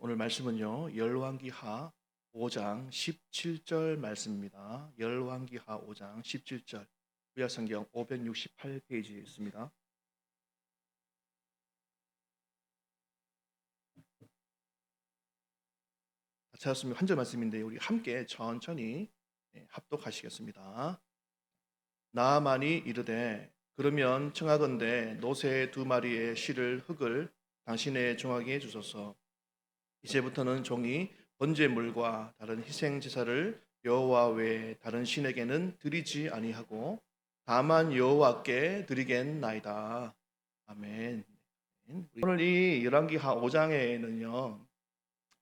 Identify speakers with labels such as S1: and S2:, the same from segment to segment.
S1: 오늘 말씀은요. 열왕기하 5장 17절 말씀입니다. 열왕기하 5장 17절. 구약성경 568페이지에 있습니다. 찾았으면 한 절 말씀인데 우리 함께 천천히 합독하시겠습니다. 나아만이 이르되 그러면 청하건대 노새 2마리의 실을 흙을 당신의 종에게 주소서. 이제부터는 종이 번제물과 다른 희생 제사를 여호와 외에 다른 신에게는 드리지 아니하고 다만 여호와께 드리겠나이다. 아멘. 오늘 이 열왕기하 5장에는요.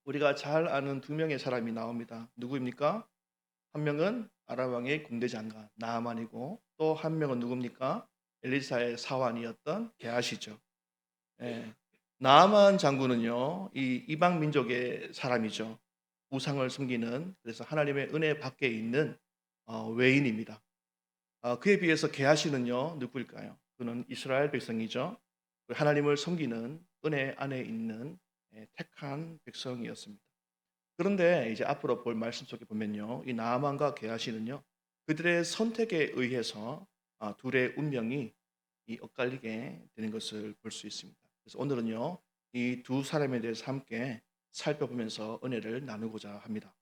S1: 우리가 잘 아는 두 명의 사람이 나옵니다. 누구입니까? 한 명은 아람 왕의 군대 장관 나아만이고 또 한 명은 누굽니까? 엘리사의 사환이었던 게하시죠. 예. 나아만 장군은요, 이 이방 민족의 사람이죠. 우상을 섬기는, 그래서 하나님의 은혜 밖에 있는 외인입니다. 그에 비해서 게하시는요, 누구일까요? 그는 이스라엘 백성이죠. 하나님을 섬기는 은혜 안에 있는 택한 백성이었습니다. 그런데 이제 앞으로 볼 말씀 속에 보면요, 이 나아만과 게하시는요, 그들의 선택에 의해서 둘의 운명이 엇갈리게 되는 것을 볼 수 있습니다. 그래서 오늘은요, 이 두 사람에 대해서 함께 살펴보면서 은혜를 나누고자 합니다.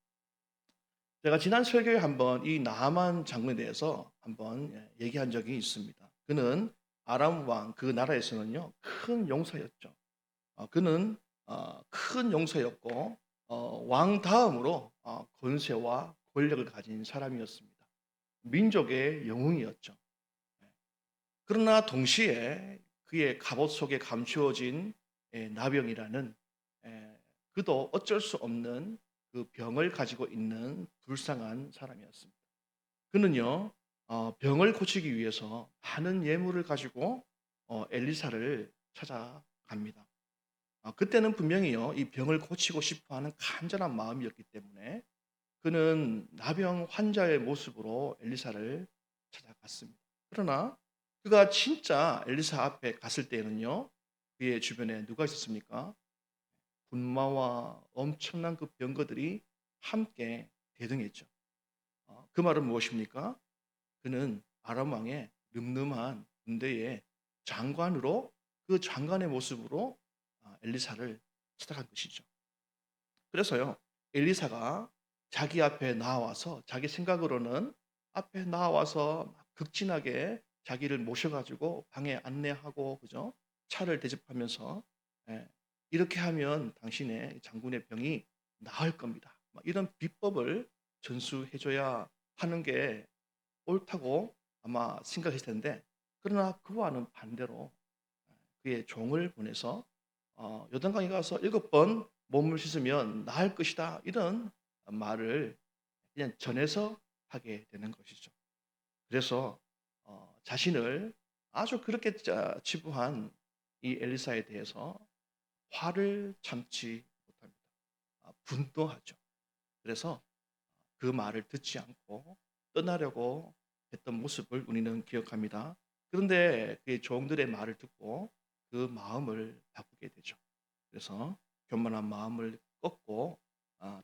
S1: 제가 지난 설교에 한번 이 나아만 장군에 대해서 한번 얘기한 적이 있습니다. 그는 아람 왕 그 나라에서는요, 큰 용사였죠. 그는 큰 용사였고 왕 다음으로 권세와 권력을 가진 사람이었습니다. 민족의 영웅이었죠. 그러나 동시에 그의 갑옷 속에 감추어진 나병이라는 그도 어쩔 수 없는 그 병을 가지고 있는 불쌍한 사람이었습니다. 그는요 병을 고치기 위해서 많은 예물을 가지고 엘리사를 찾아갑니다. 그때는 분명히요 이 병을 고치고 싶어하는 간절한 마음이었기 때문에 그는 나병 환자의 모습으로 엘리사를 찾아갔습니다. 그러나 그가 진짜 엘리사 앞에 갔을 때에는요, 그의 주변에 누가 있었습니까? 군마와 엄청난 그 병거들이 함께 대등했죠. 그 말은 무엇입니까? 그는 아람 왕의 늠름한 군대의 장관으로 그 장관의 모습으로 엘리사를 찾아간 것이죠. 그래서요, 엘리사가 자기 앞에 나와서 자기 생각으로는 앞에 나와서 막 극진하게 자기를 모셔가지고 방에 안내하고 그죠? 차를 대접하면서 예, 이렇게 하면 당신의 장군의 병이 나을 겁니다. 막 이런 비법을 전수해줘야 하는 게 옳다고 아마 생각했을 텐데 그러나 그와는 반대로 그의 종을 보내서 요단강에 가서 7번 몸을 씻으면 나을 것이다 이런 말을 그냥 전해서 하게 되는 것이죠. 그래서 자신을 아주 그렇게 치부한 이 엘리사에 대해서 화를 참지 못합니다. 분노하죠. 그래서 그 말을 듣지 않고 떠나려고 했던 모습을 우리는 기억합니다. 그런데 그의 종들의 말을 듣고 그 마음을 바꾸게 되죠. 그래서 교만한 마음을 꺾고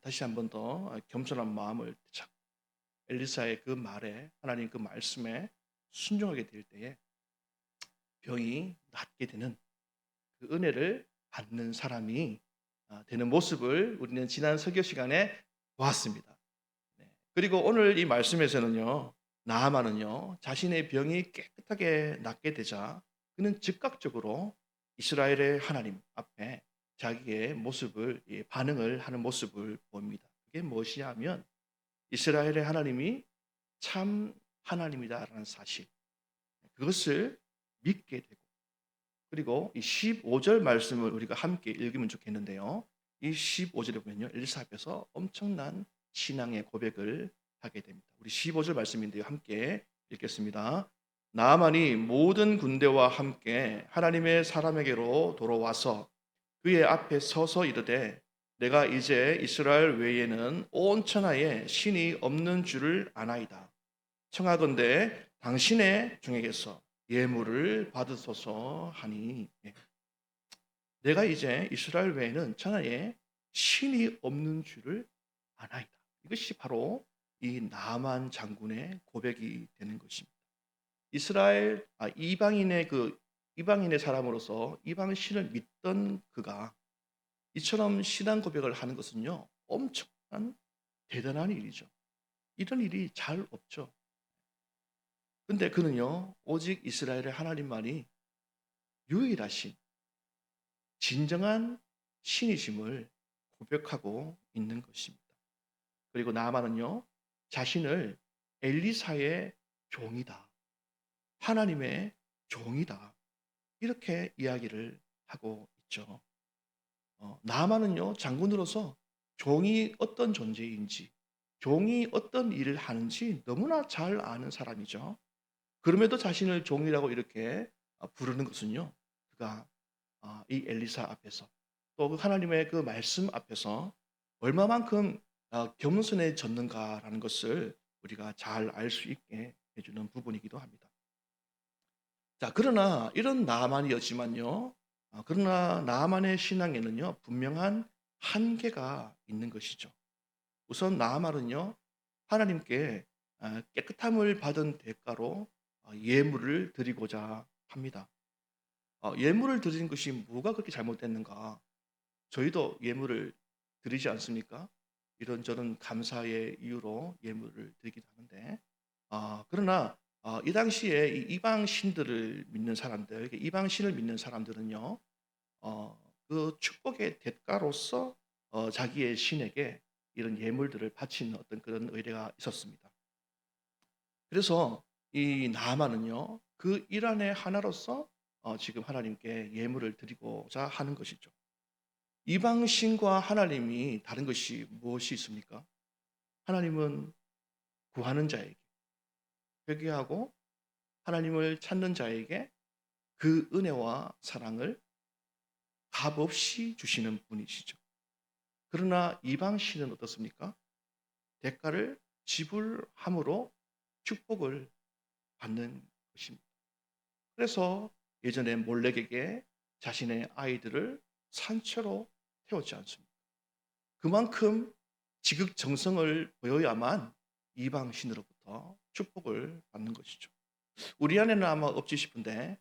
S1: 다시 한 번 더 겸손한 마음을 되찾고 엘리사의 그 말에 하나님 그 말씀에 순종하게 될 때에 병이 낫게 되는 그 은혜를 받는 사람이 되는 모습을 우리는 지난 설교 시간에 보았습니다. 네. 그리고 오늘 이 말씀에서는요, 나아만은요, 자신의 병이 깨끗하게 낫게 되자 그는 즉각적으로 이스라엘의 하나님 앞에 자기의 모습을, 반응을 하는 모습을 봅니다. 그게 무엇이냐 하면 이스라엘의 하나님이 참 하나님이다라는 사실, 그것을 믿게 되고, 그리고 이 15절 말씀을 우리가 함께 읽으면 좋겠는데요. 이 15절에 보면요. 엘리사 앞에서 엄청난 신앙의 고백을 하게 됩니다. 우리 15절 말씀인데요. 함께 읽겠습니다. 나아만이 모든 군대와 함께 하나님의 사람에게로 돌아와서 그의 앞에 서서 이르되 내가 이제 이스라엘 외에는 온 천하에 신이 없는 줄을 아나이다. 청하건대 당신의 종에게서 예물을 받으소서 하니 내가 이제 이스라엘 외에는 천하에 신이 없는 줄을 아나이다. 이것이 바로 이 나만 장군의 고백이 되는 것입니다. 이방인의 사람으로서 이방 신을 믿던 그가 이처럼 신앙 고백을 하는 것은요, 엄청난 대단한 일이죠. 이런 일이 잘 없죠. 근데 그는요, 오직 이스라엘의 하나님만이 유일하신 진정한 신이심을 고백하고 있는 것입니다. 그리고 나아만은요, 자신을 엘리사의 종이다, 하나님의 종이다, 이렇게 이야기를 하고 있죠. 나아만은요, 장군으로서 종이 어떤 존재인지, 종이 어떤 일을 하는지 너무나 잘 아는 사람이죠. 그럼에도 자신을 종이라고 이렇게 부르는 것은요, 그가 이 엘리사 앞에서 또 그 하나님의 그 말씀 앞에서 얼마만큼 겸손해졌는가라는 것을 우리가 잘 알 수 있게 해주는 부분이기도 합니다. 자, 그러나 이런 나아만이었지만요. 그러나 나아만의 신앙에는요, 분명한 한계가 있는 것이죠. 우선 나아만은요, 하나님께 깨끗함을 받은 대가로 예물을 드리고자 합니다. 예물을 드리는 것이 뭐가 그렇게 잘못됐는가? 저희도 예물을 드리지 않습니까? 이런저런 감사의 이유로 예물을 드리기도 하는데, 그러나 이 당시에 이 이방 신들을 믿는 사람들, 이방 신을 믿는 사람들은요, 그 축복의 대가로서 자기의 신에게 이런 예물들을 바치는 어떤 그런 의례가 있었습니다. 그래서 이 나아만은요, 그 일환의 하나로서 지금 하나님께 예물을 드리고자 하는 것이죠. 이방 신과 하나님이 다른 것이 무엇이 있습니까? 하나님은 구하는 자에게 회개하고 하나님을 찾는 자에게 그 은혜와 사랑을 값없이 주시는 분이시죠. 그러나 이방 신은 어떻습니까? 대가를 지불함으로 축복을 받는 것입니다. 그래서 예전에 몰렉에게 자신의 아이들을 산채로 태웠지 않습니까? 그만큼 지극정성을 보여야만 이방 신으로부터 축복을 받는 것이죠. 우리 안에는 아마 없지 싶은데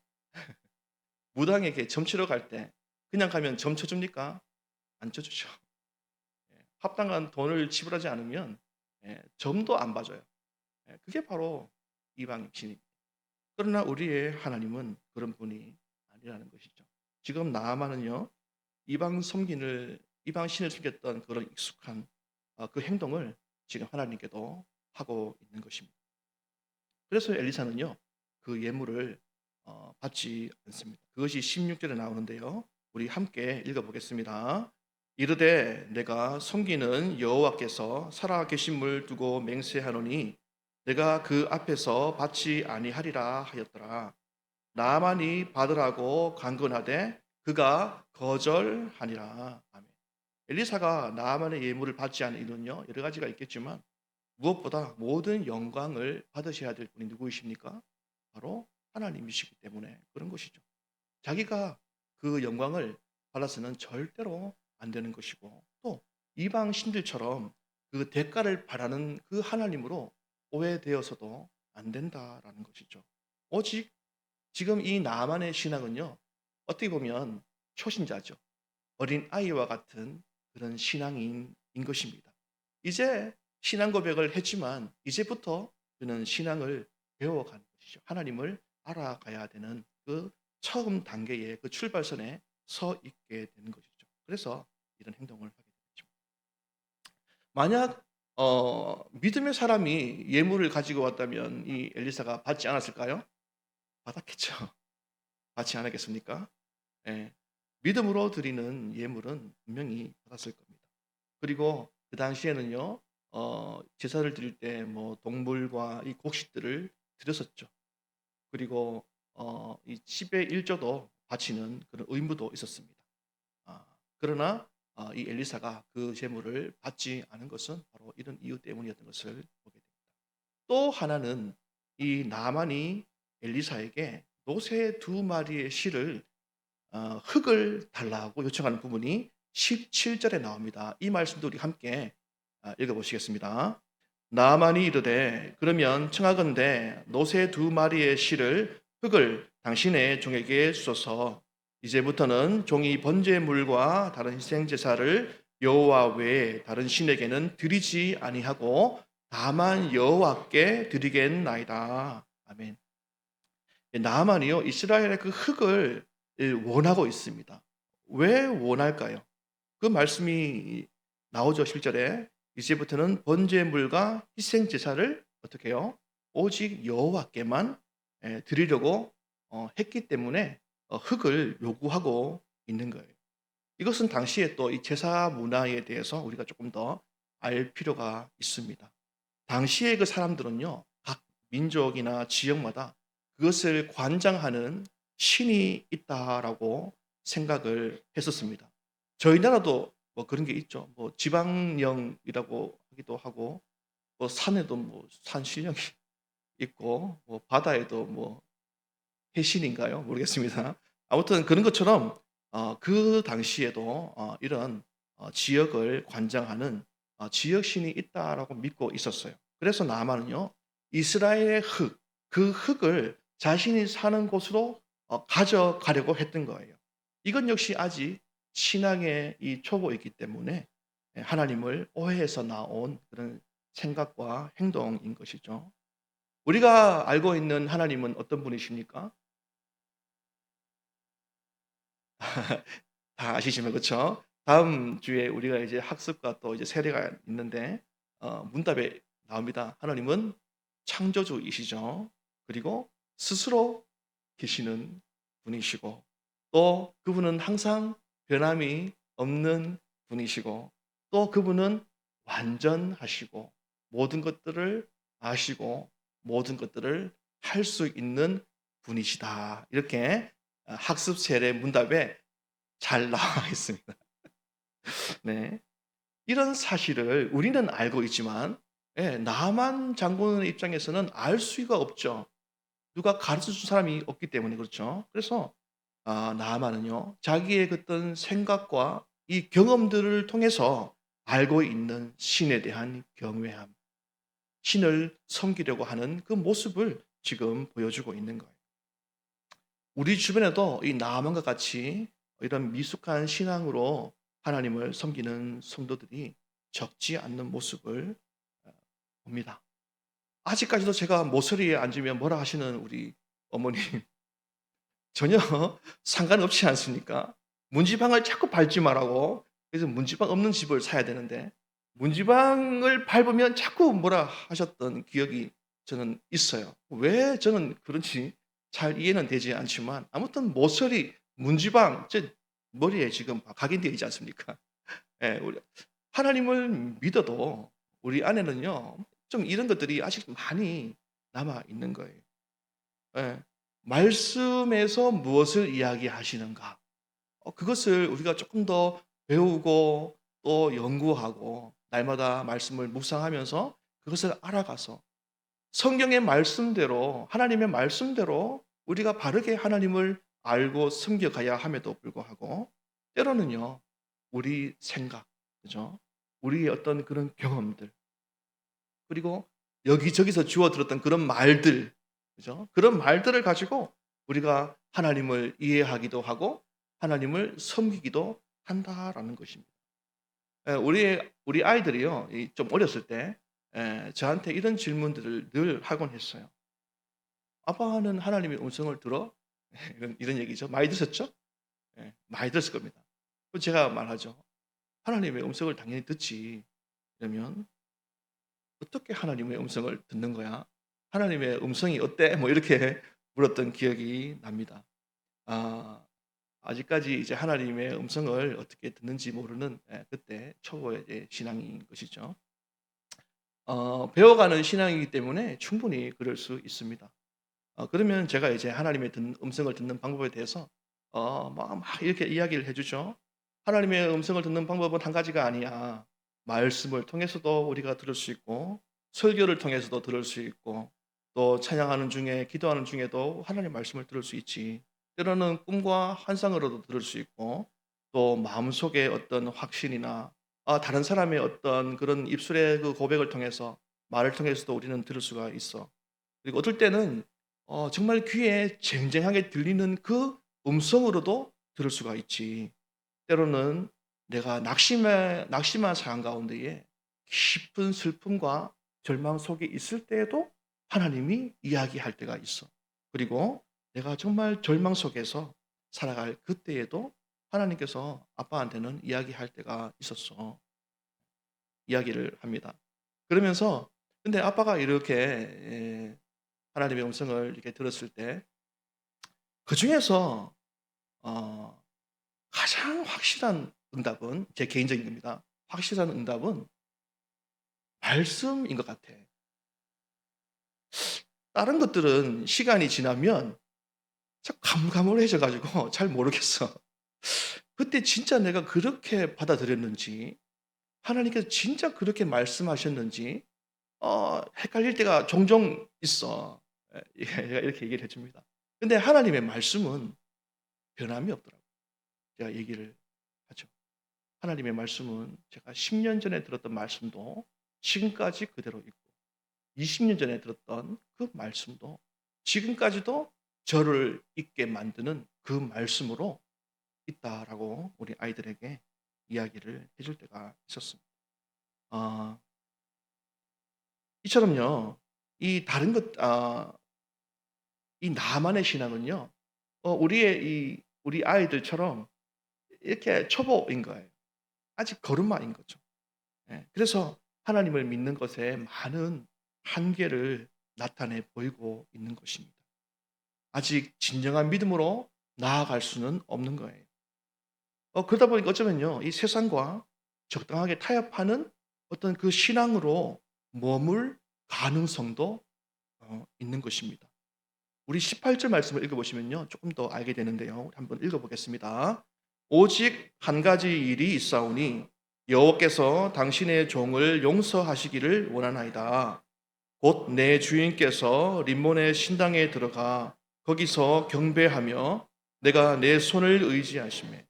S1: 무당에게 점 치러 갈 때 그냥 가면 점 쳐줍니까? 안 쳐주죠. 합당한 돈을 지불하지 않으면 점도 안 봐줘요. 그게 바로 이방 신입니다. 그러나 우리의 하나님은 그런 분이 아니라는 것이죠. 지금 나아만은요, 이방 신을 섬겼던 그런 익숙한 그 행동을 지금 하나님께도 하고 있는 것입니다. 그래서 엘리사는요, 그 예물을 받지 않습니다. 그것이 16절에 나오는데요. 우리 함께 읽어보겠습니다. 이르되 내가 섬기는 여호와께서 살아계심을 두고 맹세하노니 내가 그 앞에서 받지 아니하리라 하였더라. 나만이 받으라고 간구하되 그가 거절하니라. 아멘. 엘리사가 나만의 예물을 받지 않은 이유는요, 여러 가지가 있겠지만 무엇보다 모든 영광을 받으셔야 될 분이 누구이십니까? 바로 하나님이시기 때문에 그런 것이죠. 자기가 그 영광을 받아서는 절대로 안 되는 것이고, 또 이방 신들처럼 그 대가를 바라는 그 하나님으로 오해되어서도 안 된다라는 것이죠. 오직 지금 이 나만의 신앙은요, 어떻게 보면 초신자죠. 어린 아이와 같은 그런 신앙인 것입니다. 이제 신앙 고백을 했지만 이제부터 그는 신앙을 배워가는 것이죠. 하나님을 알아가야 되는 그 처음 단계의 그 출발선에 서 있게 되는 것이죠. 그래서 이런 행동을 하게 되죠. 만약 믿음의 사람이 예물을 가지고 왔다면 이 엘리사가 받지 않았을까요? 받았겠죠. 받지 않았겠습니까? 예. 믿음으로 드리는 예물은 분명히 받았을 겁니다. 그리고 그 당시에는요, 제사를 드릴 때 뭐 동물과 이 곡식들을 드렸었죠. 그리고 이 10의 1조도 바치는 그런 의무도 있었습니다. 그러나 이 엘리사가 그 제물을 받지 않은 것은 바로 이런 이유 때문이었던 것을 보게 됩니다. 또 하나는 이 나만이 엘리사에게 노새 2마리의 실을 흙을 달라고 요청하는 부분이 17절에 나옵니다. 이 말씀도 우리 함께 읽어보시겠습니다. 나만이 이르되 그러면 청하건대 노새 두 마리의 실을 흙을 당신의 종에게 주소서. 이제부터는 종이 번제물과 다른 희생 제사를 여호와 외에 다른 신에게는 드리지 아니하고 다만 여호와께 드리겠나이다. 아멘. 나만이요 이스라엘의 그 흙을 원하고 있습니다. 왜 원할까요? 그 말씀이 나오죠. 7절에 이제부터는 번제물과 희생 제사를 어떻게 해요? 오직 여호와께만 드리려고 했기 때문에 흙을 요구하고 있는 거예요. 이것은 당시에 또 이 제사 문화에 대해서 우리가 조금 더 알 필요가 있습니다. 당시의 그 사람들은요, 각 민족이나 지역마다 그것을 관장하는 신이 있다라고 생각을 했었습니다. 저희 나라도 뭐 그런 게 있죠. 뭐 지방령이라고 하기도 하고, 뭐 산에도 뭐 산신령이 있고, 뭐 바다에도 뭐 해신인가요? 모르겠습니다. 아무튼 그런 것처럼 그 당시에도 이런 지역을 관장하는 지역신이 있다라고 믿고 있었어요. 그래서 나만은요 이스라엘의 흙, 그 흙을 자신이 사는 곳으로 가져가려고 했던 거예요. 이건 역시 아직 신앙의 이 초보이기 때문에 하나님을 오해해서 나온 그런 생각과 행동인 것이죠. 우리가 알고 있는 하나님은 어떤 분이십니까? 다 아시지만 그렇죠? 다음 주에 우리가 이제 학습과 또 이제 세례가 있는데 문답에 나옵니다. 하나님은 창조주이시죠. 그리고 스스로 계시는 분이시고 또 그분은 항상 변함이 없는 분이시고 또 그분은 완전하시고 모든 것들을 아시고 모든 것들을 할 수 있는 분이시다. 이렇게 학습 세례 문답에 잘 나와 있습니다. 네. 이런 사실을 우리는 알고 있지만 나만 장군의 입장에서는 알 수가 없죠. 누가 가르쳐 준 사람이 없기 때문에 그렇죠. 그래서 나만은요 자기의 어떤 생각과 이 경험들을 통해서 알고 있는 신에 대한 경외함, 신을 섬기려고 하는 그 모습을 지금 보여주고 있는 거예요. 우리 주변에도 이 나만과 같이 이런 미숙한 신앙으로 하나님을 섬기는 성도들이 적지 않는 모습을 어 봅니다. 아직까지도 제가 모서리에 앉으면 뭐라 하시는 우리 어머님 전혀 상관없지 않습니까? 문지방을 자꾸 밟지 말라고. 그래서 문지방 없는 집을 사야 되는데 문지방을 밟으면 자꾸 뭐라 하셨던 기억이 저는 있어요. 왜 저는 그런지 잘 이해는 되지 않지만 아무튼 모서리, 문지방 제 머리에 지금 각인되어 있지 않습니까? 예. 우리 하나님을 믿어도 우리 안에는요 좀 이런 것들이 아직 많이 남아 있는 거예요. 예. 말씀에서 무엇을 이야기하시는가? 그것을 우리가 조금 더 배우고 또 연구하고 날마다 말씀을 묵상하면서 그것을 알아가서 성경의 말씀대로 하나님의 말씀대로 우리가 바르게 하나님을 알고 섬겨가야 함에도 불구하고 때로는요 우리 생각, 그죠? 우리의 어떤 그런 경험들 그리고 여기저기서 주워 들었던 그런 말들, 그죠? 그런 말들을 가지고 우리가 하나님을 이해하기도 하고 하나님을 섬기기도 한다라는 것입니다. 우리 아이들이요. 이 좀 어렸을 때 저한테 이런 질문들을 늘 하곤 했어요. "아빠는 하나님의 음성을 들어?" 이런 얘기죠. 많이 들으셨죠? 예. 많이 들었을 겁니다. 그럼 제가 말하죠. "하나님의 음성을 당연히 듣지." 이러면 "어떻게 하나님의 음성을 듣는 거야? 하나님의 음성이 어때?" 뭐 이렇게 물었던 기억이 납니다. 아 아직까지 이제 하나님의 음성을 어떻게 듣는지 모르는 그때 초보의 신앙인 것이죠. 배워가는 신앙이기 때문에 충분히 그럴 수 있습니다. 그러면 제가 이제 하나님의 음성을 듣는 방법에 대해서 막 이렇게 이야기를 해 주죠. 하나님의 음성을 듣는 방법은 한 가지가 아니야. 말씀을 통해서도 우리가 들을 수 있고 설교를 통해서도 들을 수 있고 또 찬양하는 중에 기도하는 중에도 하나님의 말씀을 들을 수 있지. 때로는 꿈과 환상으로도 들을 수 있고 또 마음속에 어떤 확신이나 다른 사람의 어떤 그런 입술의 그 고백을 통해서 말을 통해서도 우리는 들을 수가 있어. 그리고 어떨 때는 정말 귀에 쟁쟁하게 들리는 그 음성으로도 들을 수가 있지. 때로는 내가 낙심한 상황 가운데에 깊은 슬픔과 절망 속에 있을 때에도 하나님이 이야기할 때가 있어. 그리고 내가 정말 절망 속에서 살아갈 그때에도 하나님께서 아빠한테는 이야기할 때가 있었어. 이야기를 합니다. 그러면서 근데 아빠가 이렇게 하나님의 음성을 이렇게 들었을 때 그중에서 어 가장 확실한 응답은 제 개인적인 겁니다. 확실한 응답은 말씀인 것 같아. 다른 것들은 시간이 지나면 참 가물가물해져 가지고 잘 모르겠어. 그때 진짜 내가 그렇게 받아들였는지, 하나님께서 진짜 그렇게 말씀하셨는지 헷갈릴 때가 종종 있어. 얘가 이렇게 얘기를 해 줍니다. 근데 하나님의 말씀은 변함이 없더라고요. 제가 얘기를 하죠. 하나님의 말씀은 제가 10년 전에 들었던 말씀도 지금까지 그대로 있고 20년 전에 들었던 그 말씀도 지금까지도 저를 잊게 만드는 그 말씀으로 있다라고 우리 아이들에게 이야기를 해줄 때가 있었습니다. 아 이처럼요. 이 다른 것 이 나만의 신앙은요. 우리 아이들처럼 이렇게 초보인 거예요. 아직 걸음마인 거죠. 예. 그래서 하나님을 믿는 것에 많은 한계를 나타내 보이고 있는 것입니다. 아직 진정한 믿음으로 나아갈 수는 없는 거예요. 그러다 보니까 어쩌면요. 이 세상과 적당하게 타협하는 어떤 그 신앙으로 머물 가능성도 있는 것입니다. 우리 18절 말씀을 읽어 보시면요. 조금 더 알게 되는데요. 한번 읽어 보겠습니다. 오직 한 가지 일이 있사오니 여호와께서 당신의 종을 용서하시기를 원하나이다. 곧 내 주인께서 림몬의 신당에 들어가 거기서 경배하며 내가 내 손을 의지하시매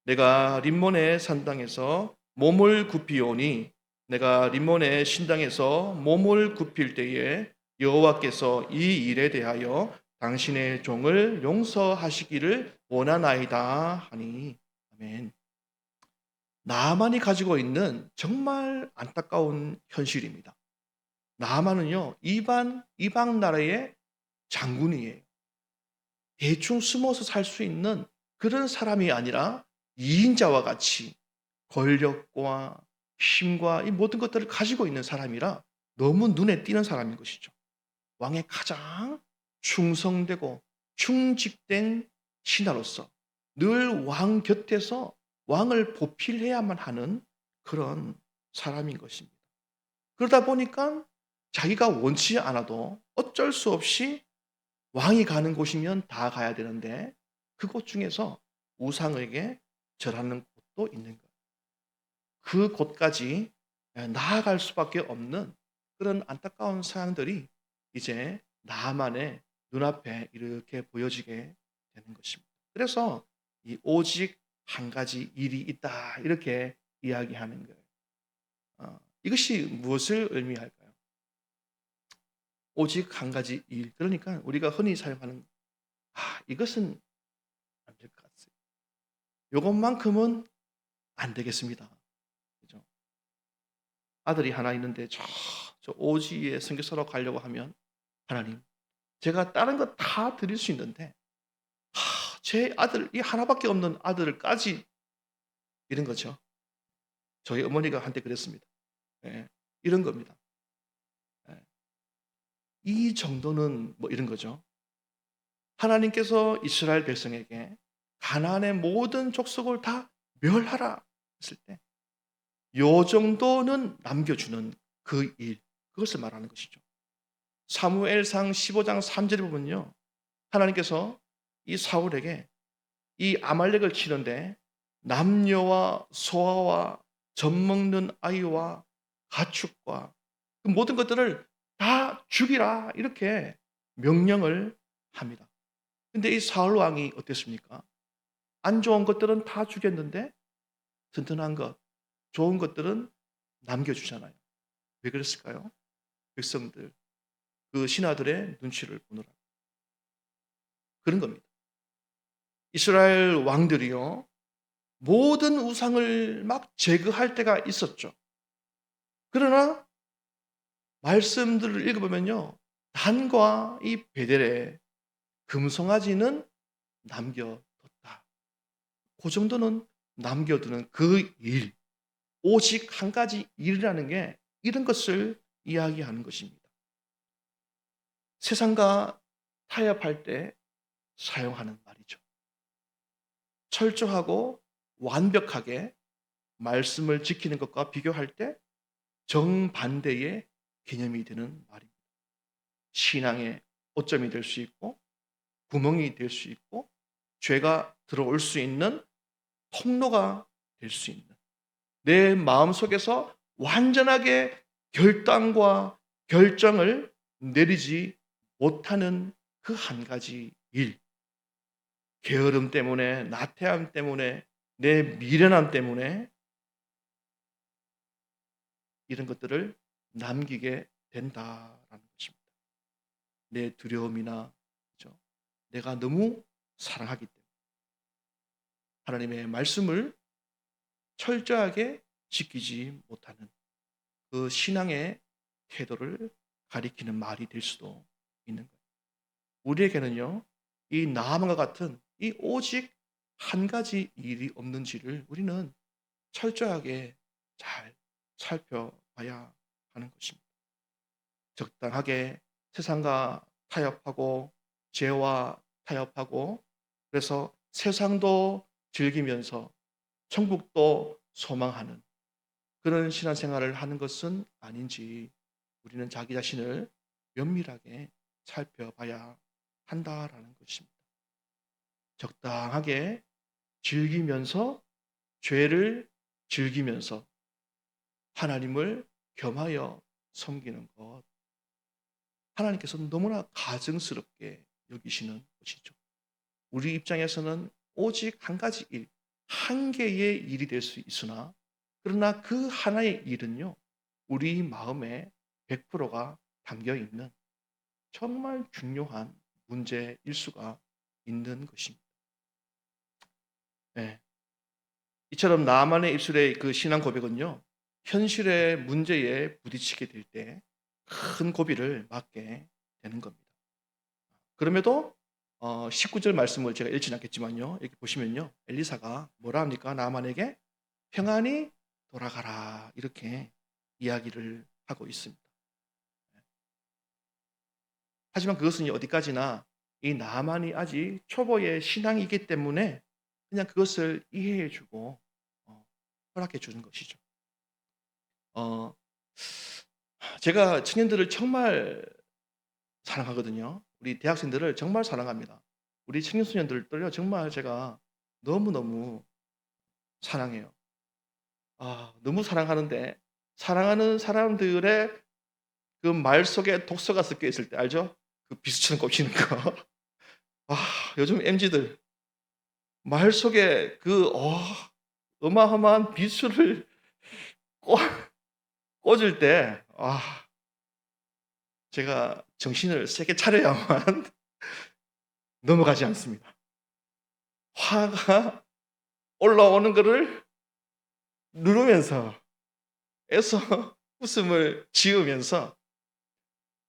S1: 내가 림몬의 산당에서 몸을 굽히오니 내가 림몬의 신당에서 몸을 굽힐 때에 여호와께서 이 일에 대하여 당신의 종을 용서하시기를 원하나이다 하니 아멘. 나만이 가지고 있는 정말 안타까운 현실입니다. 나만은요 이방 나라의 장군이에요. 대충 숨어서 살 수 있는 그런 사람이 아니라 이인자와 같이 권력과 힘과 이 모든 것들을 가지고 있는 사람이라 너무 눈에 띄는 사람인 것이죠. 왕의 가장 충성되고 충직된 신하로서 늘 왕 곁에서 왕을 보필해야만 하는 그런 사람인 것입니다. 그러다 보니까 자기가 원치 않아도 어쩔 수 없이 왕이 가는 곳이면 다 가야 되는데 그곳 중에서 우상에게 절하는 곳도 있는 거예요. 그 곳까지 나아갈 수밖에 없는 그런 안타까운 상황들이 이제 나만의 눈앞에 이렇게 보여지게 되는 것입니다. 그래서 이 오직 한 가지 일이 있다 이렇게 이야기하는 거예요. 이것이 무엇을 의미할까요? 오직 한 가지 일. 그러니까 우리가 흔히 사용하는 이것은 안 될 것 같아요. 요것만큼은 안 되겠습니다. 그죠? 아들이 하나 있는데 저 오지에 선교사로 가려고 하면 하나님, 제가 다른 거 다 드릴 수 있는데 제 아들 이 하나밖에 없는 아들까지 이런 거죠. 저희 어머니가 한때 그랬습니다. 예. 이런 겁니다. 예. 이 정도는 뭐 이런 거죠. 하나님께서 이스라엘 백성에게 가나안의 모든 족속을 다 멸하라 했을 때 요 정도는 남겨주는 그 일, 그것을 말하는 것이죠. 사무엘상 15장 3절에 보면요. 하나님께서 이 사울에게 이 아말렉을 치는데 남녀와 소아와 젖먹는 아이와 가축과 그 모든 것들을 다 죽이라 이렇게 명령을 합니다. 근데 이 사울 왕이 어땠습니까? 안 좋은 것들은 다 주겠는데 튼튼한 것, 좋은 것들은 남겨주잖아요. 왜 그랬을까요? 백성들, 그 신하들의 눈치를 보느라 그런 겁니다. 이스라엘 왕들이요, 모든 우상을 막 제거할 때가 있었죠. 그러나 말씀들을 읽어보면요, 단과 이 베델에 금송아지는 남겨뒀다. 그 정도는 남겨두는 그 일, 오직 한 가지 일이라는 게 이런 것을 이야기하는 것입니다. 세상과 타협할 때 사용하는 말이죠. 철저하고 완벽하게 말씀을 지키는 것과 비교할 때 정반대의 개념이 되는 말입니다. 신앙의 오점이 될 수 있고 구멍이 될 수 있고 죄가 들어올 수 있는 통로가 될 수 있는, 내 마음속에서 완전하게 결단과 결정을 내리지 못하는 그 한 가지 일, 게으름 때문에, 나태함 때문에, 내 미련함 때문에 이런 것들을 남기게 된다라는 것입니다. 내 두려움이나, 그렇죠? 내가 너무 사랑하기 때문에 하나님의 말씀을 철저하게 지키지 못하는 그 신앙의 태도를 가리키는 말이 될 수도 있는 거예요. 우리에게는요, 이 나아만과 같은 이 오직 한 가지 일이 없는지를 우리는 철저하게 잘 살펴봐야 하는 것입니다. 적당하게 세상과 타협하고 죄와 타협하고, 그래서 세상도 즐기면서 천국도 소망하는 그런 신앙생활을 하는 것은 아닌지 우리는 자기 자신을 면밀하게 살펴봐야 한다라는 것입니다. 적당하게 즐기면서, 죄를 즐기면서 하나님을 겸하여 섬기는 것, 하나님께서는 너무나 가증스럽게 여기시는 것이죠. 우리 입장에서는 오직 한 가지 일, 한 개의 일이 될 수 있으나, 그러나 그 하나의 일은요, 우리 마음에 100%가 담겨 있는 정말 중요한 문제일 수가 있는 것입니다. 네. 이처럼 나만의 입술의 그 신앙 고백은요, 현실의 문제에 부딪히게 될 때 큰 고비를 맞게 되는 겁니다. 그럼에도 19절 말씀을 제가 읽지는 않겠지만요, 여기 보시면요, 엘리사가 뭐라 합니까? 나만에게 평안히 돌아가라, 이렇게 이야기를 하고 있습니다. 하지만 그것은 어디까지나 이 나만이 아직 초보의 신앙이기 때문에 그냥 그것을 이해해 주고 허락해 주는 것이죠. 어 제가 청년들을 정말 사랑하거든요. 우리 대학생들을 정말 사랑합니다. 우리 청년 소년들을요, 정말 제가 너무너무 사랑해요. 너무 사랑하는데, 사랑하는 사람들의 그 말 속에 독소가 섞여 있을 때 알죠? 그 비수처럼 꼽히는 거. 아, 요즘 MZ들 말 속에 그 어마어마한 비수를 꽂 꽂을 때 제가 정신을 세게 차려야만 넘어가지 않습니다. 화가 올라오는 거를 누르면서 애써 웃음을 지으면서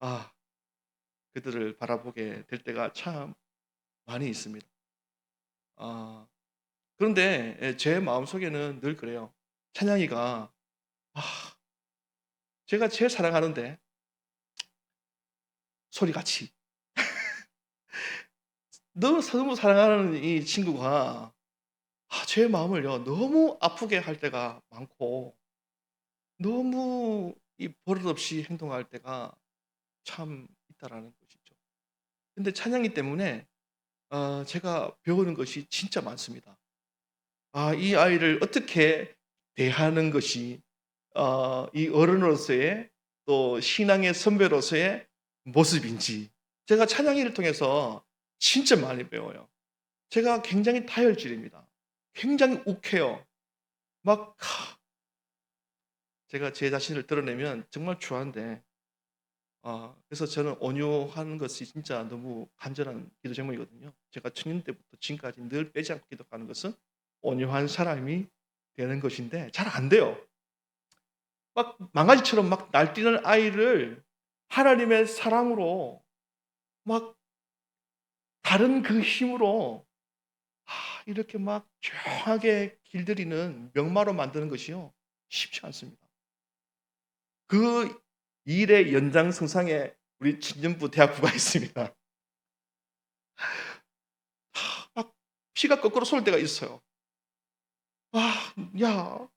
S1: 아 그들을 바라보게 될 때가 참 많이 있습니다. 아 그런데 제 마음속에는 늘 그래요. 찬양이가 제가 제일 사랑하는데 소리같이 너무 사랑하는 이 친구가 제 마음을요, 너무 아프게 할 때가 많고 너무 이 버릇없이 행동할 때가 참 있다라는 것이죠. 근데 찬양이 때문에 제가 배우는 것이 진짜 많습니다. 이 아이를 어떻게 대하는 것이 이 어른으로서의, 또 신앙의 선배로서의 모습인지 제가 찬양이를 통해서 진짜 많이 배워요. 제가 굉장히 다혈질입니다. 굉장히 욱해요. 막 제가 제 자신을 드러내면 정말 좋아한데 그래서 저는 온유하는 것이 진짜 너무 간절한 기도 제목이거든요. 제가 청년 때부터 지금까지 늘 빼지 않고 기도하는 것은 온유한 사람이 되는 것인데 잘 안 돼요. 막 망아지처럼 막 날뛰는 아이를 하나님의 사랑으로 막 다른 그 힘으로 이렇게 막 조용하게 길들이는 명마로 만드는 것이요. 쉽지 않습니다. 그 일의 연장선상에 우리 친년부 대학부가 있습니다. 막 피가 거꾸로 쏠 때가 있어요. 야,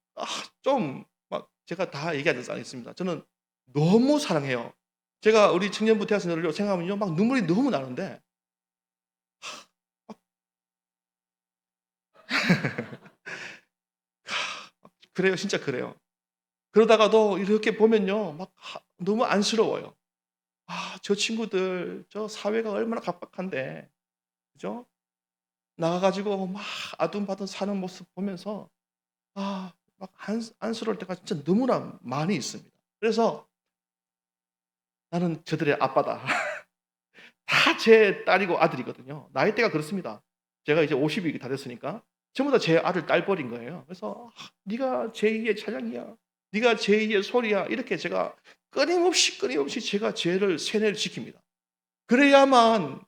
S1: 좀 막 제가 다 얘기하지 않겠습니다. 저는 너무 사랑해요. 제가 우리 청년부 대학생들을 생각하면요, 막 눈물이 너무 나는데, 막 그래요, 진짜 그래요. 그러다가도 이렇게 보면요, 막 너무 안쓰러워요. 저 친구들, 저 사회가 얼마나 각박한데, 그죠? 나가 가지고 막 아둥바둥 사는 모습 보면서 막 안쓰러울 때가 진짜 너무나 많이 있습니다. 그래서 '나는 저들의 아빠다.' 다 제 딸이고 아들이거든요. 나이대가 그렇습니다. 제가 이제 50이 다 됐으니까 전부 다 제 아들, 딸 버린 거예요. 그래서 네가 제2의 찬양이야. 네가 제2의 소리야." 이렇게 제가 끊임없이 제가 쟤를 세뇌를 시킵니다. 그래야만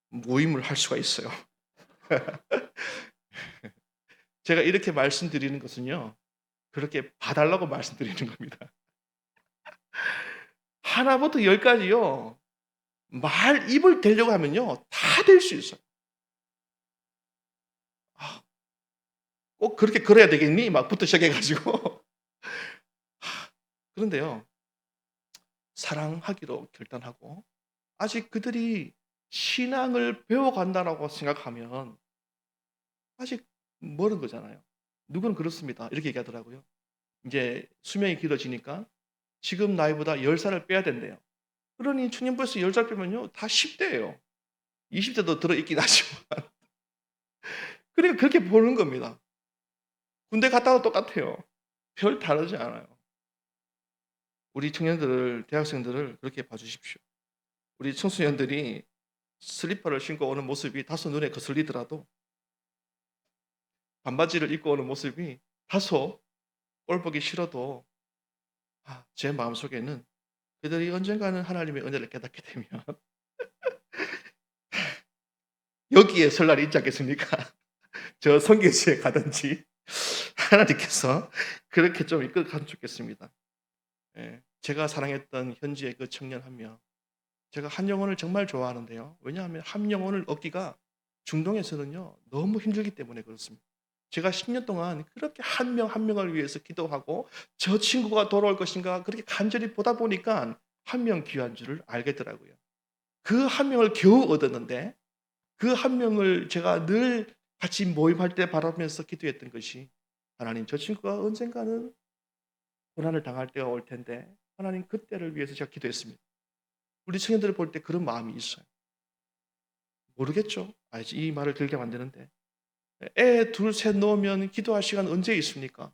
S1: 모임을 할 수가 있어요. 제가 이렇게 말씀드리는 것은요, 그렇게 봐 달라고 말씀드리는 겁니다. 하나부터 열까지요. 말 입을 대려고 하면요. 다 될 수 있어요. 아 "꼭 그렇게 걸어야 되겠니?" 막부터 시작해 가지고. 그런데요. 사랑하기로 결단하고 아직 그들이 신앙을 배워간다라고 생각하면 아직 멀은 거잖아요. 누구는 그렇습니다. 이렇게 얘기하더라고요. 인제 수명이 길어지니까 지금 나이보다 10 살을 빼야 된대요. 그러니 청년부에서 10살 빼면요. 다 10 대예요. 20 대도 들어 있긴 하지만. 그러니까 그렇게 보는 겁니다. 군대 갔다 와도 똑같아요. 별 다르지 않아요. 우리 청년들을 대학생들을 그렇게 봐 주십시오. 우리 청소년들이 슬리퍼를 신고 오는 모습이 다소 눈에 거슬리더라도 반바지를 입고 오는 모습이 다소 꼴 보기 싫어도 제 마음속에는 그들이 언젠가는 하나님의 은혜를 깨닫게 되면 여기에 설 날이 있지 않겠습니까? 저 선교지에 가든지 하나님께서 그렇게 좀 이끌어 갔으면 좋겠습니다. 예. 제가 사랑했던 현지의 그 청년 한 명, 제가 한 영혼을 정말 좋아하는데요. 왜냐하면 한 영혼을 얻기가 중동에서는요, 너무 힘들기 때문에 그렇습니다. 제가 10년 동안 그렇게 한 명 한 명을 위해서 기도하고 '저 친구가 돌아올 것인가.' 그렇게 간절히 보다 보니까 한 명 귀한 줄을 알겠더라고요. 그 한 명을 겨우 얻었는데 그 한 명을 제가 늘 같이 모임할 때 바라보면서 기도했던 것이 '하나님, 저 친구가 언젠가는 고난을 당할 때가 올 텐데 하나님 그때를 위해서.' 제가 기도했습니다. 우리 청년들을 볼 때 그런 마음이 있어요. 모르겠죠. 이 말을 들게 만드는데. 애 둘 셋 놓으면 기도할 시간 언제 있습니까?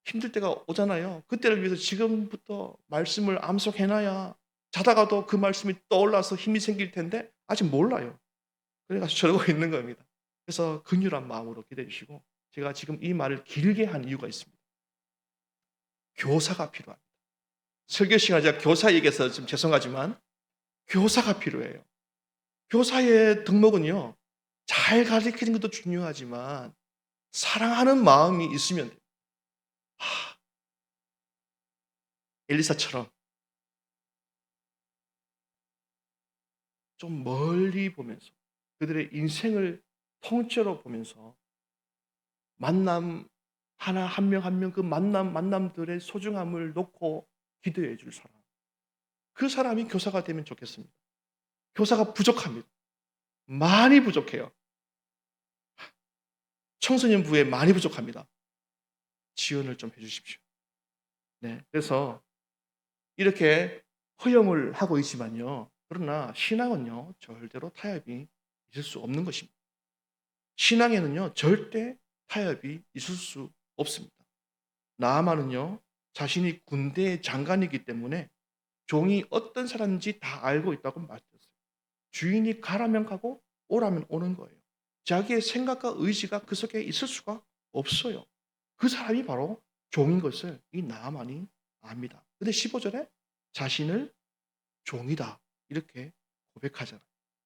S1: 힘들 때가 오잖아요. 그때를 위해서 지금부터 말씀을 암송해 놔야 자다가도 그 말씀이 떠올라서 힘이 생길 텐데 아직 몰라요. 그래 가지고 저러고 있는 겁니다. 그래서 긍휼한 마음으로 기도해 주시고 제가 지금 이 말을 길게 한 이유가 있습니다. 교사가 필요합니다. 설교 시간에 제가 교사 얘기해서 좀 죄송하지만 교사가 필요해요. 교사의 덕목은요. 잘 가르치는 것도 중요하지만 사랑하는 마음이 있으면 돼요. 하, 엘리사처럼 좀 멀리 보면서 그들의 인생을 통째로 보면서 만남 하나 한 명 한 명 그 만남들의 소중함을 놓고 기도해 줄 사람. 그 사람이 교사가 되면 좋겠습니다. 교사가 부족합니다. 많이 부족해요. 청소년부에 많이 부족합니다. 지원을 좀 해 주십시오. 네. 그래서 이렇게 허용을 하고 있지만요. 그러나 신앙은요, 절대로 타협이 있을 수 없는 것입니다. 신앙에는요, 절대 타협이 있을 수 없습니다. 나아만은요, 자신이 군대의 장관이기 때문에 종이 어떤 사람인지 다 알고 있다고 말했어요. 주인이 가라면 가고 오라면 오는 거예요. 자기의 생각과 의지가 그 속에 있을 수가 없어요. 그 사람이 바로 종인 것을 이 나아만이 압니다. 근데 15절에 자신을 종이다 이렇게 고백하잖아요.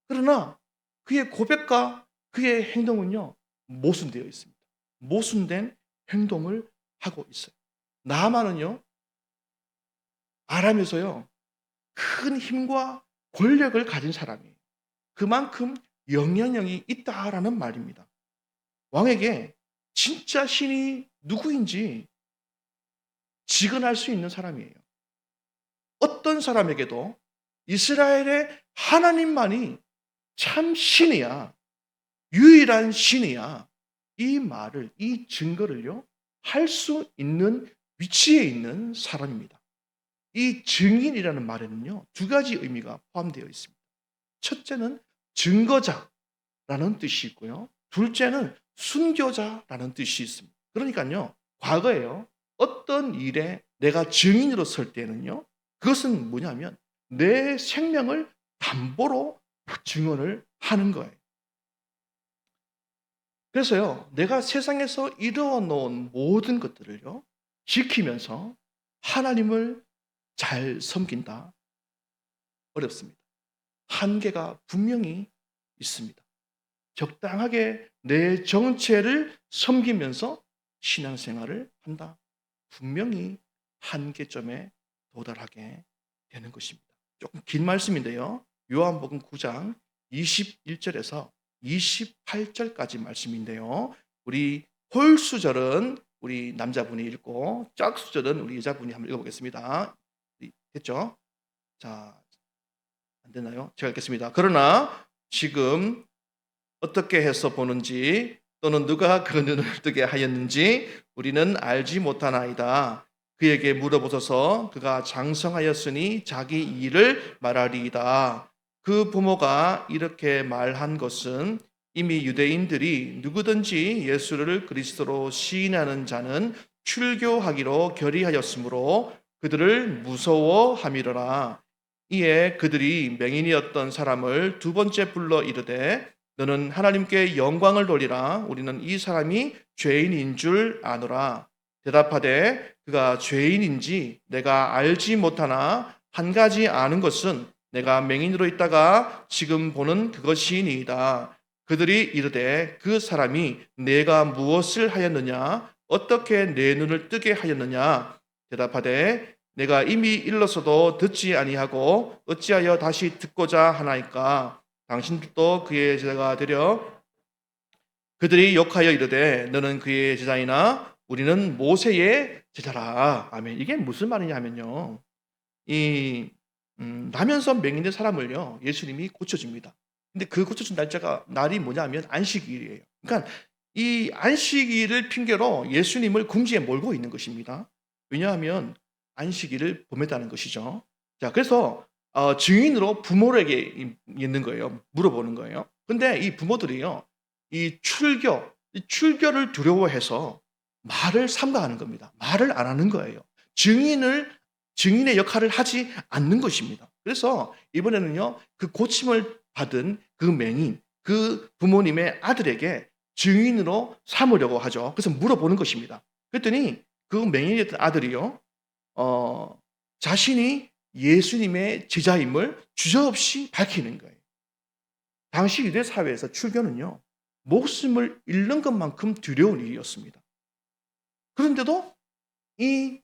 S1: 그러나 그의 고백과 그의 행동은요, 모순되어 있습니다. 모순된 행동을 하고 있어요. 나아만은요, 아람에서요, 큰 힘과 권력을 가진 사람이에요. 그만큼 영향력이 있다라는 말입니다. 왕에게 진짜 신이 누구인지 직언할 수 있는 사람이에요. 어떤 사람에게도 이스라엘의 하나님만이 참 신이야, 유일한 신이야, 이 말을, 이 증거를요, 할 수 있는 위치에 있는 사람입니다. 이 증인이라는 말에는요, 두 가지 의미가 포함되어 있습니다. 첫째는 증거자라는 뜻이 있고요. 둘째는 순교자라는 뜻이 있습니다. 그러니까요, 과거에요, 어떤 일에 내가 증인으로 설 때는요, 그것은 뭐냐면 내 생명을 담보로 증언을 하는 거예요. 그래서요, 내가 세상에서 이루어 놓은 모든 것들을요, 지키면서 하나님을 잘 섬긴다. 어렵습니다. 한계가 분명히 있습니다. 적당하게 내 정체를 섬기면서 신앙생활을 한다. 분명히 한계점에 도달하게 되는 것입니다. 조금 긴 말씀인데요. 요한복음 9장 21절에서 28절까지 말씀인데요. 우리 홀수절은 우리 남자분이 읽고 짝수절은 우리 여자분이 한번 읽어보겠습니다. 됐죠? 자, 안 되나요? 제가 읽겠습니다. 그러나 지금 어떻게 해서 보는지 또는 누가 그 눈을 뜨게 하였는지 우리는 알지 못하나이다. 그에게 물어보소서. 그가 장성하였으니 자기 일을 말하리이다. 그 부모가 이렇게 말한 것은 이미 유대인들이 누구든지 예수를 그리스도로 시인하는 자는 출교하기로 결의하였으므로 그들을 무서워함이로라. 이에 그들이 맹인이었던 사람을 두 번째 불러 이르되 너는 하나님께 영광을 돌리라. 우리는 이 사람이 죄인인 줄 아노라. 대답하되 그가 죄인인지 내가 알지 못하나 한 가지 아는 것은 내가 맹인으로 있다가 지금 보는 그것이니이다. 그들이 이르되 그 사람이 내가 무엇을 하였느냐? 어떻게 내 눈을 뜨게 하였느냐? 대답하되 내가 이미 일러서도 듣지 아니하고 어찌하여 다시 듣고자 하나이까? 당신들도 그의 제자가 되려. 그들이 욕하여 이르되 너는 그의 제자이나 우리는 모세의 제자라. 아멘. 이게 무슨 말이냐 하면요, 이 나면서 맹인된 사람을요, 예수님이 고쳐줍니다. 근데 그 고쳐준 날이 뭐냐면 안식일이에요. 그러니까 이 안식일을 핑계로 예수님을 궁지에 몰고 있는 것입니다. 왜냐하면 안식일을 범했다는 것이죠. 자, 그래서 증인으로 부모에게 있는 거예요. 물어보는 거예요. 근데 이 부모들이요, 이 출교를 두려워해서 말을 삼가하는 겁니다. 말을 안 하는 거예요. 증인의 역할을 하지 않는 것입니다. 그래서 이번에는요, 그 고침을 받은 그 맹인, 그 부모님의 아들에게 증인으로 삼으려고 하죠. 그래서 물어보는 것입니다. 그랬더니 그 맹인이었던 아들이요, 자신이 예수님의 제자임을 주저없이 밝히는 거예요. 당시 유대 사회에서 출교는요, 목숨을 잃는 것만큼 두려운 일이었습니다. 그런데도 이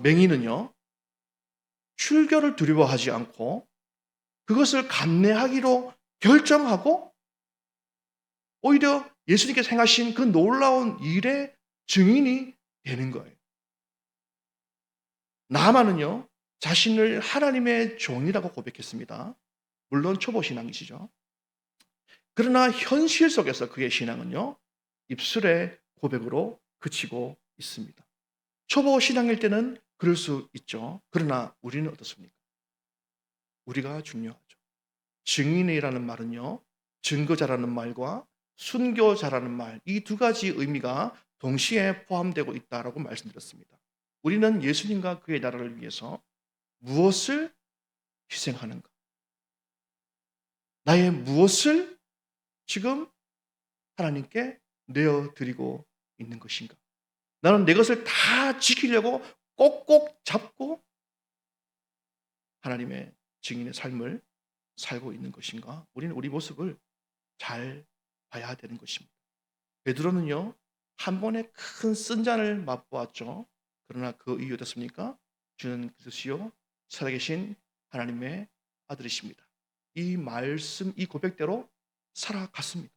S1: 맹인은요, 출교를 두려워하지 않고 그것을 감내하기로 결정하고 오히려 예수님께서 행하신 그 놀라운 일의 증인이 되는 거예요. 나아만은요, 자신을 하나님의 종이라고 고백했습니다. 물론 초보 신앙이시죠. 그러나 현실 속에서 그의 신앙은요, 입술의 고백으로 그치고 있습니다. 초보 신앙일 때는 그럴 수 있죠. 그러나 우리는 어떻습니까? 우리가 중요하죠. 증인이라는 말은요, 증거자라는 말과 순교자라는 말, 이 두 가지 의미가 동시에 포함되고 있다라고 말씀드렸습니다. 우리는 예수님과 그의 나라를 위해서 무엇을 희생하는가? 나의 무엇을 지금 하나님께 내어드리고 있는 것인가? 나는 내 것을 다 지키려고 꼭꼭 잡고 하나님의 증인의 삶을 살고 있는 것인가? 우리는 우리 모습을 잘 봐야 되는 것입니다. 베드로는요, 한 번에 큰 쓴잔을 맛보았죠. 그러나 그 이유 어떻습니까? 주는 그리스도시요 살아계신 하나님의 아들이십니다. 이 말씀, 이 고백대로 살아갔습니다.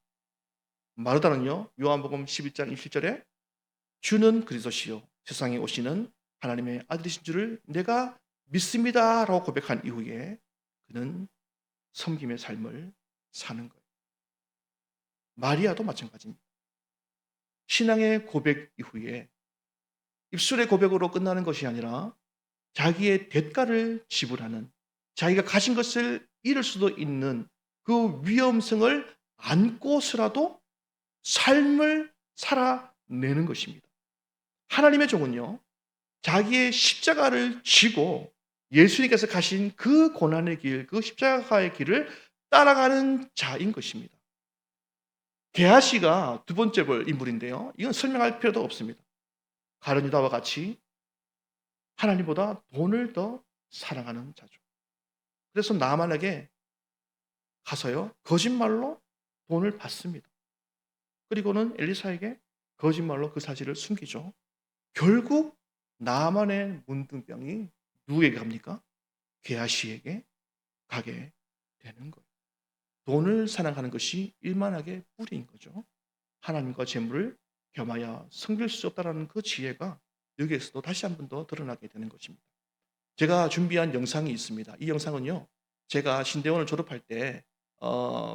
S1: 마르다는요, 요한복음 11장 27절에 주는 그리스도시요 세상에 오시는 하나님의 아들이신 줄을 내가 믿습니다라고 고백한 이후에 그는 섬김의 삶을 사는 거예요. 마리아도 마찬가지입니다. 신앙의 고백 이후에 입술의 고백으로 끝나는 것이 아니라 자기의 대가를 지불하는, 자기가 가진 것을 잃을 수도 있는 그 위험성을 안고서라도 삶을 살아내는 것입니다. 하나님의 종은요, 자기의 십자가를 지고 예수님께서 가신 그 고난의 길, 그 십자가의 길을 따라가는 자인 것입니다. 게하시가 두 번째 볼 인물인데요, 이건 설명할 필요도 없습니다. 가룟 유다와 같이 하나님보다 돈을 더 사랑하는 자죠. 그래서 나만에게 가서요, 거짓말로 돈을 받습니다. 그리고는 엘리사에게 거짓말로 그 사실을 숨기죠. 결국 나만의 문둥병이 누구에게 갑니까? 게하시에게 가게 되는 거예요. 돈을 사랑하는 것이 일만하게 뿌리인 거죠. 하나님과 재물을 겸하여 섬길 수 없다는 그 지혜가 여기에서도 다시 한 번 더 드러나게 되는 것입니다. 제가 준비한 영상이 있습니다. 이 영상은요, 제가 신대원을 졸업할 때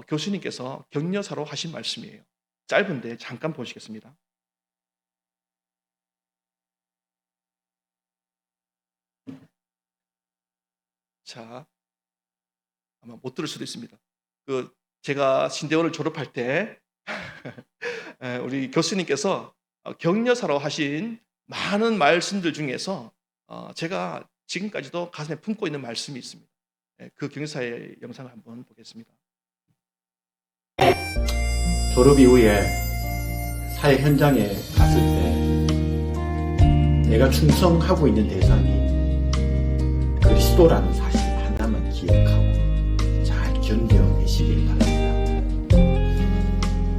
S1: 교수님께서 격려사로 하신 말씀이에요. 짧은데 잠깐 보시겠습니다. 자, 아마 못 들을 수도 있습니다. 제가 신대원을 졸업할 때 우리 교수님께서 격려사로 하신 많은 말씀들 중에서 제가 지금까지도 가슴에 품고 있는 말씀이 있습니다. 그 격려사의 영상을 한번 보겠습니다.
S2: 졸업 이후에 사회 현장에 갔을 때 내가 충성하고 있는 대상이 그리스도라는 사실 하나만 기억하고 잘 견뎌내시길 바랍니다.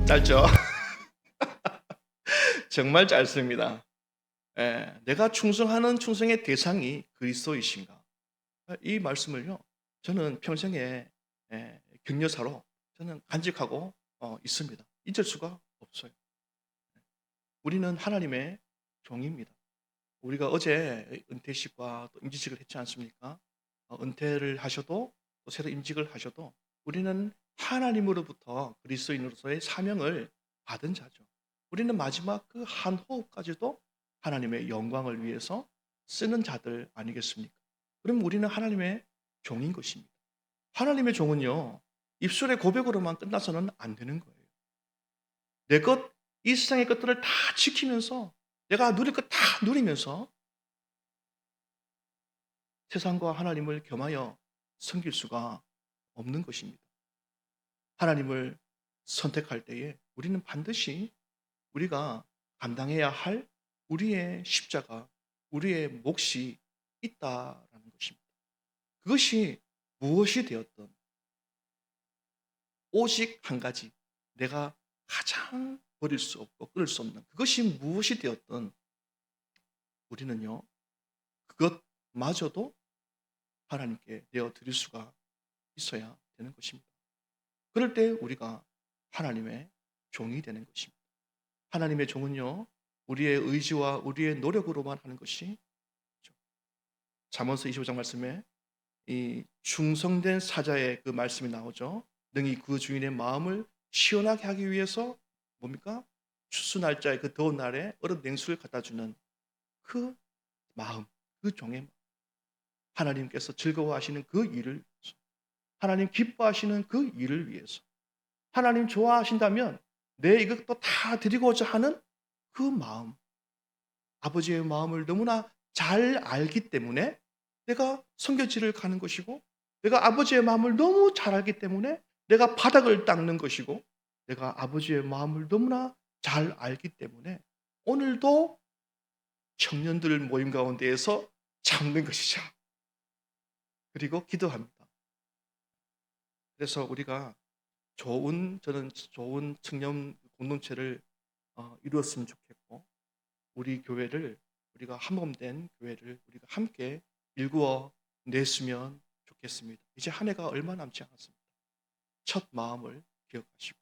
S1: 짧죠? 정말 짧습니다. 내가 충성하는 충성의 대상이 그리스도이신가? 이 말씀을요, 저는 평생에 격려사로 저는 간직하고 있습니다. 잊을 수가 없어요. 우리는 하나님의 종입니다. 우리가 어제 은퇴식과 또 임직식을 했지 않습니까? 은퇴를 하셔도 또 새로 임직을 하셔도 우리는 하나님으로부터 그리스도인으로서의 사명을 받은 자죠. 우리는 마지막 그 한 호흡까지도 하나님의 영광을 위해서 쓰는 자들 아니겠습니까? 그럼 우리는 하나님의 종인 것입니다. 하나님의 종은요, 입술의 고백으로만 끝나서는 안 되는 거예요. 내 것, 이 세상의 것들을 다 지키면서 내가 누릴 것 다 누리면서 세상과 하나님을 겸하여 섬길 수가 없는 것입니다. 하나님을 선택할 때에 우리는 반드시 우리가 감당해야 할 우리의 십자가, 우리의 몫이 있다라는 것입니다. 그것이 무엇이 되었든 오직 한 가지, 내가 가장 버릴 수 없고 끊을 수 없는 그것이 무엇이 되었든 우리는요, 그것마저도 하나님께 내어드릴 수가 있어야 되는 것입니다. 그럴 때 우리가 하나님의 종이 되는 것입니다. 하나님의 종은요, 우리의 의지와 우리의 노력으로만 하는 것이 아니죠. 잠언서 25장 말씀에 이 충성된 사자의 그 말씀이 나오죠. 능히 그 주인의 마음을 시원하게 하기 위해서 뭡니까? 추수 날짜의 그 더운 날에 얼음 냉수를 갖다 주는 그 마음, 그 종의 마음. 하나님께서 즐거워하시는 그 일을 하나님 기뻐하시는 그 일을 위해서, 하나님 좋아하신다면 내 이것도 다 드리고자 하는 그 마음, 아버지의 마음을 너무나 잘 알기 때문에 내가 선교지를 가는 것이고, 내가 아버지의 마음을 너무 잘 알기 때문에 내가 바닥을 닦는 것이고, 내가 아버지의 마음을 너무나 잘 알기 때문에 오늘도 청년들 모임 가운데에서 참는 것이죠. 그리고 기도합니다. 그래서 우리가 저는 좋은 청년 공동체를 이루었으면 좋겠고, 우리 교회를, 우리가 한몸된 교회를 우리가 함께 일구어 냈으면 좋겠습니다. 이제 한 해가 얼마 남지 않았습니다. 첫 마음을 기억하시고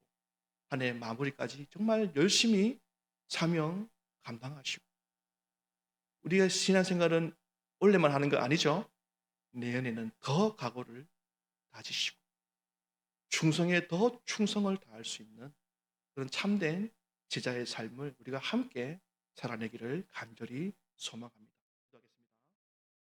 S1: 한 해 마무리까지 정말 열심히 사명 감당하시고, 우리가 신앙생활은 원래만 하는 거 아니죠. 내년에는 더 각오를 다지시고 충성에 더 충성을 다할 수 있는 그런 참된 제자의 삶을 우리가 함께 살아내기를 간절히 소망합니다.